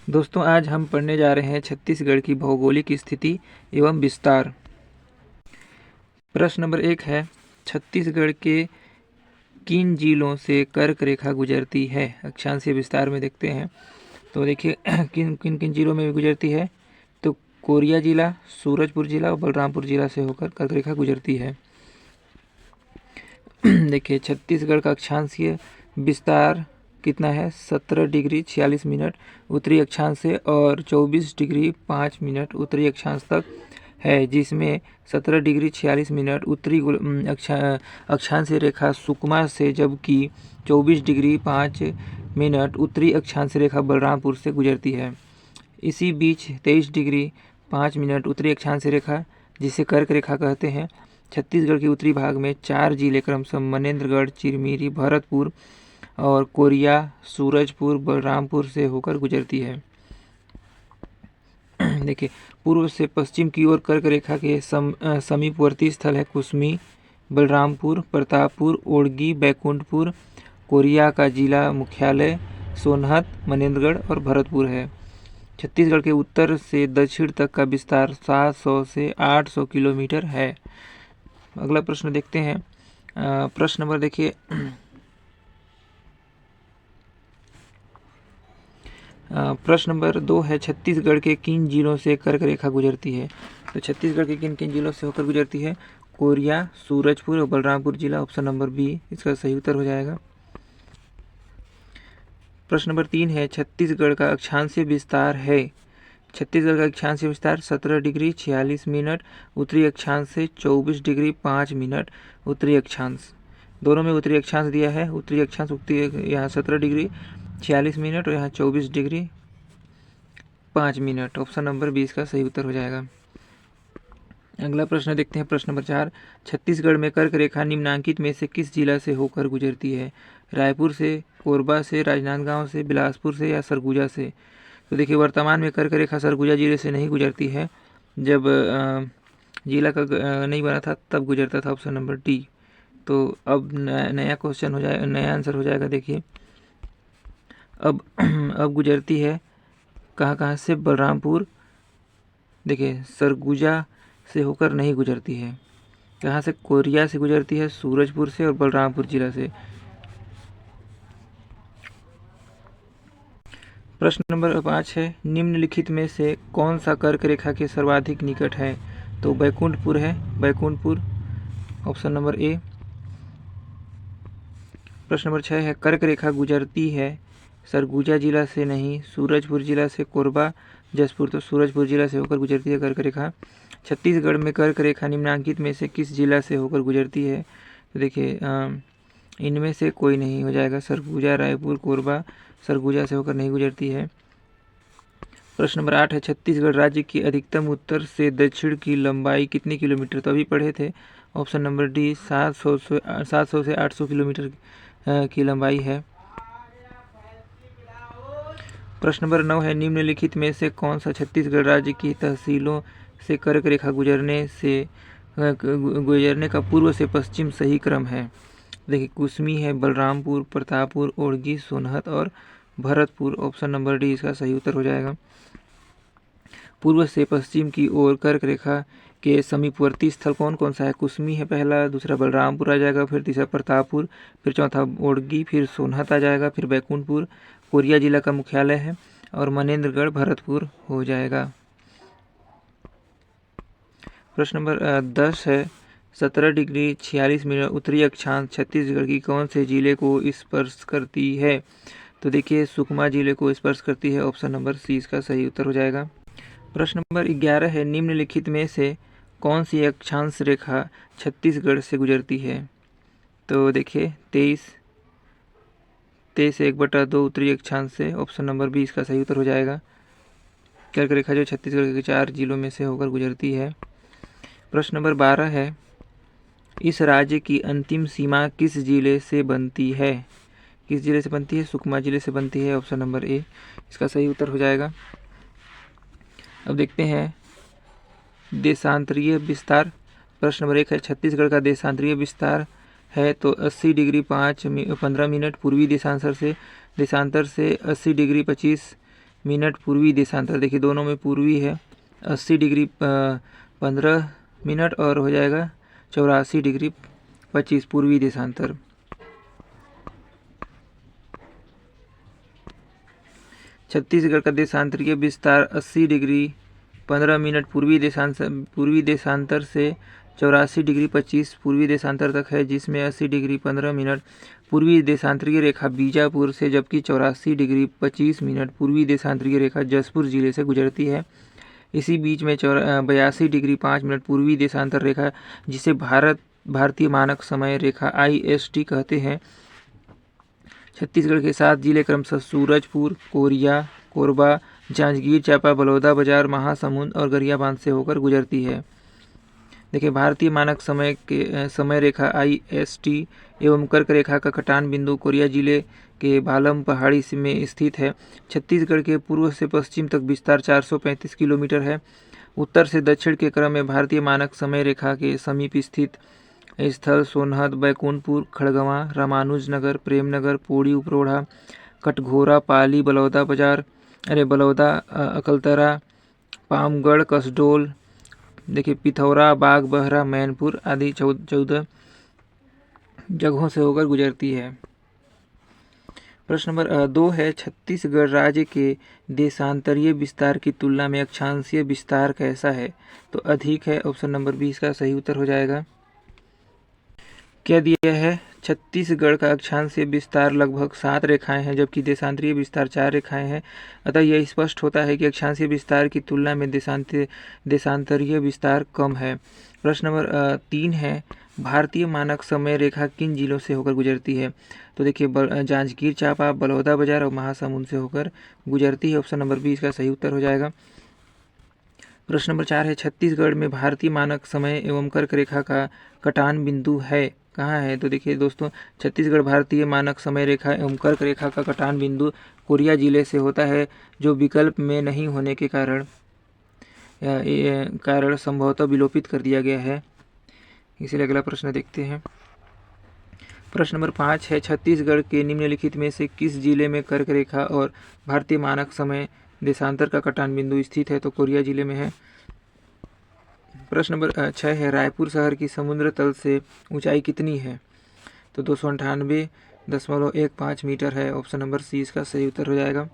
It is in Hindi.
दोस्तों, आज हम पढ़ने जा रहे हैं छत्तीसगढ़ की भौगोलिक स्थिति एवं विस्तार। प्रश्न नंबर 1 है, छत्तीसगढ़ के किन जिलों से कर्क रेखा गुजरती है? अक्षांशीय विस्तार में देखते हैं तो देखिए किन किन किन जिलों में गुजरती है। तो कोरिया जिला, सूरजपुर जिला और बलरामपुर जिला से होकर कर्क रेखा गुजरती है। देखिए, छत्तीसगढ़ का अक्षांशीय विस्तार कितना है? 17 डिग्री 46 मिनट उत्तरी अक्षांश से और 24 डिग्री 5 मिनट उत्तरी अक्षांश तक है, जिसमें 17 डिग्री 46 मिनट उत्तरी अक्षांशीय रेखा सुकमा से, जबकि 24 डिग्री 5 मिनट उत्तरी अक्षांशीय रेखा बलरामपुर से गुजरती है। इसी बीच 23 डिग्री 5 मिनट उत्तरी अक्षांशीय रेखा, जिसे कर्क रेखा कहते हैं, छत्तीसगढ़ के उत्तरी भाग में 4 जिले क्रमशः मनेन्द्रगढ़, चिरमिरी, भरतपुर और कोरिया, सूरजपुर, बलरामपुर से होकर गुजरती है। देखिए, पूर्व से पश्चिम की ओर कर्क रेखा के समीपवर्ती स्थल है कुसमी, बलरामपुर, प्रतापपुर, ओड़गी, बैकुंठपुर। कोरिया का जिला मुख्यालय सोनहत, मनेन्द्रगढ़ और भरतपुर है। छत्तीसगढ़ के उत्तर से दक्षिण तक का विस्तार 700 से 800 किलोमीटर है। अगला प्रश्न देखते हैं। प्रश्न नंबर देखिए, प्रश्न नंबर 2 है, छत्तीसगढ़ के किन जिलों से कर्क रेखा गुजरती है? तो छत्तीसगढ़ के किन किन जिलों से होकर गुजरती है? कोरिया, सूरजपुर और बलरामपुर जिला। ऑप्शन नंबर बी इसका सही उत्तर हो जाएगा। प्रश्न नंबर 3 है, छत्तीसगढ़ का अक्षांशीय विस्तार है। छत्तीसगढ़ का अक्षांशीय विस्तार 17 डिग्री 46 मिनट उत्तरी अक्षांश से 24 डिग्री 5 मिनट उत्तरी अक्षांश। दोनों में उत्तरी अक्षांश दिया है। उत्तरी अक्षांश यहाँ 17 डिग्री 46 मिनट और यहाँ 24 डिग्री 5 मिनट। ऑप्शन नंबर 20 का सही उत्तर हो जाएगा। अगला प्रश्न देखते हैं। प्रश्न नंबर 4, छत्तीसगढ़ में कर्क रेखा निम्नांकित में से किस जिला से होकर गुजरती है? रायपुर से, कोरबा से, राजनांदगांव से, बिलासपुर से या सरगुजा से? तो देखिए, वर्तमान में कर्क रेखा सरगुजा जिले से नहीं गुजरती है। जब जिला का नहीं बना था तब गुजरता था। Option number D. तो अब नया क्वेश्चन हो जाएगा, नया आंसर हो जाएगा। देखिए, अब गुजरती है कहाँ से? बलरामपुर। देखिए, सरगुजा से होकर नहीं गुजरती है। कहाँ से? कोरिया से गुजरती है, सूरजपुर से और बलरामपुर जिला से। प्रश्न नंबर 5 है, निम्नलिखित में से कौन सा कर्क रेखा के सर्वाधिक निकट है? तो बैकुंठपुर है, बैकुंठपुर। Option number A. प्रश्न नंबर 6 है, कर्क रेखा गुजरती है सरगुजा जिला से नहीं, सूरजपुर जिला से। कोरबा, जसपुर। तो सूरजपुर जिला से होकर गुजरती है कर्क रेखा। छत्तीसगढ़ में कर्क रेखा निम्नांकित में से किस जिला से होकर गुजरती है? तो देखिए, इनमें से कोई नहीं हो जाएगा। सरगुजा, रायपुर, कोरबा सरगुजा से होकर नहीं गुजरती है। प्रश्न नंबर 8 है, छत्तीसगढ़ राज्य की अधिकतम उत्तर से दक्षिण की लंबाई कितनी किलोमीटर? तो अभी पढ़े थे। ऑप्शन नंबर डी 700 से 800 किलोमीटर की लंबाई है। प्रश्न नंबर 9 है, निम्नलिखित में से कौन सा छत्तीसगढ़ राज्य की तहसीलों से कर्क रेखा गुजरने का पूर्व से पश्चिम सही क्रम है? देखिए, कुसमी है, बलरामपुर, प्रतापपुर, ओड़गी, सोनहत और भरतपुर। ऑप्शन नंबर डी इसका सही उत्तर हो जाएगा। पूर्व से पश्चिम की ओर कर्क रेखा के समीपवर्ती स्थल कौन कौन सा है? कुसमी है पहला, दूसरा बलरामपुर आ जाएगा, फिर तीसरा प्रतापपुर, फिर चौथा ओड़गी, फिर सोनहत आ जाएगा, फिर बैकुंठपुर कोरिया जिला का मुख्यालय है और मनेन्द्रगढ़ भरतपुर हो जाएगा। प्रश्न नंबर 10 है, 17 डिग्री 46 मिनट उत्तरी अक्षांश छत्तीसगढ़ की कौन से जिले को स्पर्श करती है? तो देखिए, सुकमा जिले को स्पर्श करती है। ऑप्शन नंबर सी इसका सही उत्तर हो जाएगा। प्रश्न नंबर 11 है, निम्नलिखित में से कौन सी अक्षांश रेखा छत्तीसगढ़ से गुजरती है? तो देखिए, 23 1/2 उत्तरी अक्षांश से। ऑप्शन नंबर बी इसका सही उत्तर हो जाएगा। कर्क रेखा जो छत्तीसगढ़ के 4 जिलों में से होकर गुजरती है। प्रश्न नंबर 12 है, इस राज्य की अंतिम सीमा किस जिले से बनती है? किस जिले से बनती है? सुकमा जिले से बनती है। ऑप्शन नंबर ए इसका सही उत्तर हो जाएगा। अब देखते हैं देशांतरीय विस्तार। प्रश्न नंबर 1 है, छत्तीसगढ़ का देशांतरीय विस्तार है तो 80 डिग्री 15 मिनट पूर्वी देशांतर से 80 डिग्री 25 मिनट पूर्वी देशांतर, देखिए दोनों में पूर्वी है, 80 डिग्री 15 मिनट और हो जाएगा 84 डिग्री 25 पूर्वी देशांतर। छत्तीसगढ़ का देशांतरीय विस्तार 80 डिग्री 15 मिनट पूर्वी देशांतर से 84 डिग्री 25 पूर्वी देशांतर तक है, जिसमें 80 डिग्री 15 मिनट पूर्वी देशांतरीय रेखा बीजापुर से, जबकि 84 डिग्री 25 मिनट पूर्वी देशांतरीय रेखा जसपुर जिले से गुजरती है। इसी बीच में 82 डिग्री 5 मिनट पूर्वी देशांतर रेखा, जिसे भारतीय मानक समय रेखा IST कहते हैं। छत्तीसगढ़ के 7 जिले क्रमशः सूरजपुर, कोरिया, कोरबा, जांजगीर चांपा, बलौदा बाजार, महासमुंद और गरियाबंद से होकर गुजरती है। देखिए भारतीय मानक समय रेखा IST एवं कर्क रेखा का कटान बिंदु कोरिया जिले के बालम पहाड़ी में स्थित है। छत्तीसगढ़ के पूर्व से पश्चिम तक विस्तार 435 किलोमीटर है। उत्तर से दक्षिण के क्रम में भारतीय मानक समय रेखा के समीप स्थित स्थल सोनहत, बैकुंठपुर, खड़गवां, रामानुजनगर, प्रेमनगर, पोड़ी उपरोढ़ा, कटघोरा, पाली, बलौदा, अकलतरा, पामगढ़, कसडोल, देखिए पिथौरा, बाग बहरा, मैनपुर आदि 14 जगहों से होकर गुजरती है। प्रश्न नंबर 2 है, छत्तीसगढ़ राज्य के देशांतरीय विस्तार की तुलना में अक्षांशीय विस्तार कैसा है? तो अधिक है। ऑप्शन नंबर 20 का सही उत्तर हो जाएगा। क्या दिया है? छत्तीसगढ़ का अक्षांशीय विस्तार लगभग 7 रेखाएं हैं, जबकि देशांतरीय विस्तार 4 रेखाएं हैं। अतः यह स्पष्ट होता है कि अक्षांशीय विस्तार की तुलना में देशांतरीय विस्तार कम है। प्रश्न नंबर 3 है, भारतीय मानक समय रेखा किन जिलों से होकर गुजरती है? तो देखिए जांजगीर चांपा, बलौदा बाजार और महासमुंद से होकर गुजरती है। ऑप्शन नंबर 20 का सही उत्तर हो जाएगा। प्रश्न नंबर 4 है, छत्तीसगढ़ में भारतीय मानक समय एवं कर्क रेखा का कटान बिंदु है, कहाँ है? तो देखिए दोस्तों, छत्तीसगढ़ भारतीय मानक समय रेखा एवं कर्क रेखा का कटान बिंदु कोरिया जिले से होता है, जो विकल्प में नहीं होने के कारण संभवतः विलोपित कर दिया गया है। इसलिए अगला प्रश्न देखते हैं। प्रश्न नंबर 5 है, छत्तीसगढ़ के निम्नलिखित में से किस जिले में कर्क रेखा और भारतीय मानक समय देशांतर का कटान बिंदु स्थित है? तो कोरिया जिले में है। प्रश्न नंबर 6 है, रायपुर शहर की समुद्र तल से ऊंचाई कितनी है? तो 298.15 मीटर है। ऑप्शन नंबर सी इसका सही उत्तर हो जाएगा।